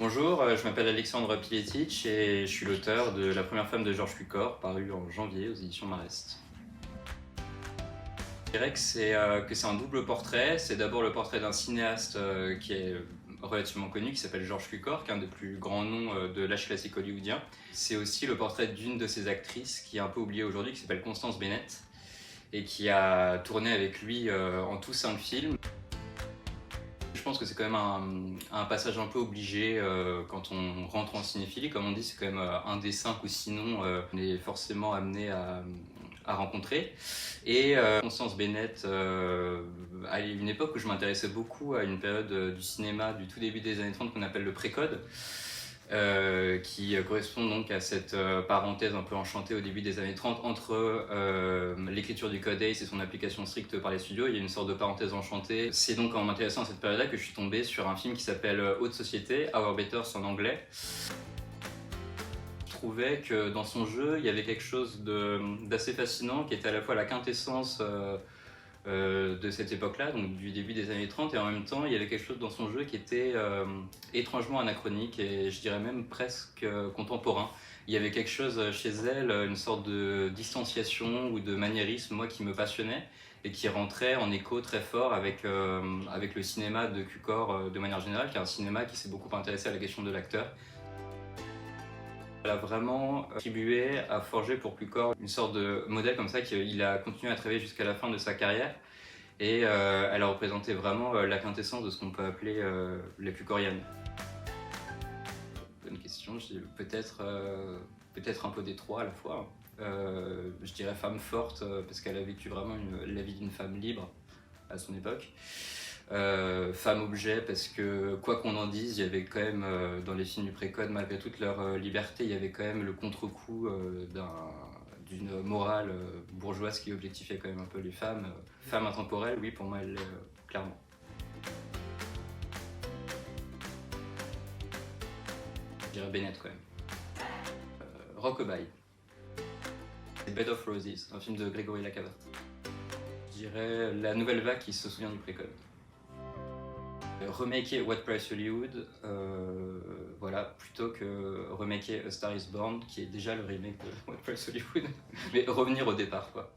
Bonjour, je m'appelle Alexandre Piletic et je suis l'auteur de La première femme de Georges Cukor, paru en janvier aux éditions Marest. Je dirais que c'est un double portrait. C'est d'abord le portrait d'un cinéaste qui est relativement connu, qui s'appelle Georges Cukor, qui est un des plus grands noms de l'âge classique hollywoodien. C'est aussi le portrait d'une de ses actrices qui est un peu oubliée aujourd'hui, qui s'appelle Constance Bennett, et qui a tourné avec lui en tout 5 films. Je pense que c'est quand même un passage un peu obligé quand on rentre en cinéphilie. Comme on dit, c'est quand même un des 5 ou sinon on est forcément amené à rencontrer. Et Constance Bennett, à une époque où je m'intéressais beaucoup à une période du cinéma du tout début des années 30 qu'on appelle le pré-code, qui correspond donc à cette parenthèse un peu enchantée au début des années 30 entre l'écriture du Code ACE et son application stricte par les studios. Il y a une sorte de parenthèse enchantée. C'est donc en m'intéressant à cette période-là que je suis tombé sur un film qui s'appelle Haute Société, Our Betters en anglais. Je trouvais que dans son jeu, il y avait quelque chose d'assez fascinant qui était à la fois la quintessence de cette époque-là, donc du début des années 30, et en même temps il y avait quelque chose dans son jeu qui était étrangement anachronique et je dirais même presque contemporain. Il y avait quelque chose chez elle, une sorte de distanciation ou de maniérisme, moi, qui me passionnait et qui rentrait en écho très fort avec le cinéma de Cukor de manière générale, qui est un cinéma qui s'est beaucoup intéressé à la question de l'acteur. Elle a vraiment contribué à forger pour Cukor une sorte de modèle comme ça qu'il a continué à travailler jusqu'à la fin de sa carrière. Et elle a représenté vraiment la quintessence de ce qu'on peut appeler la Cukorienne. Bonne question, peut-être un peu des trois à la fois. Je dirais femme forte parce qu'elle a vécu vraiment la vie d'une femme libre à son époque. Femme objet parce que quoi qu'on en dise, il y avait quand même dans les films du pré-code, malgré toute leur liberté, il y avait quand même le contre-coup d'une morale bourgeoise qui objectifiait quand même un peu les femmes. Femme intemporelle, oui, pour moi elle l'est clairement. Je dirais Bennett quand même. Rockabye. Bed of Roses, un film de Grégory Lacavette. Je dirais la nouvelle vague qui se souvient du pré-code. Remaker What Price Hollywood, voilà, plutôt que remaker A Star Is Born, qui est déjà le remake de What Price Hollywood, mais revenir au départ, quoi.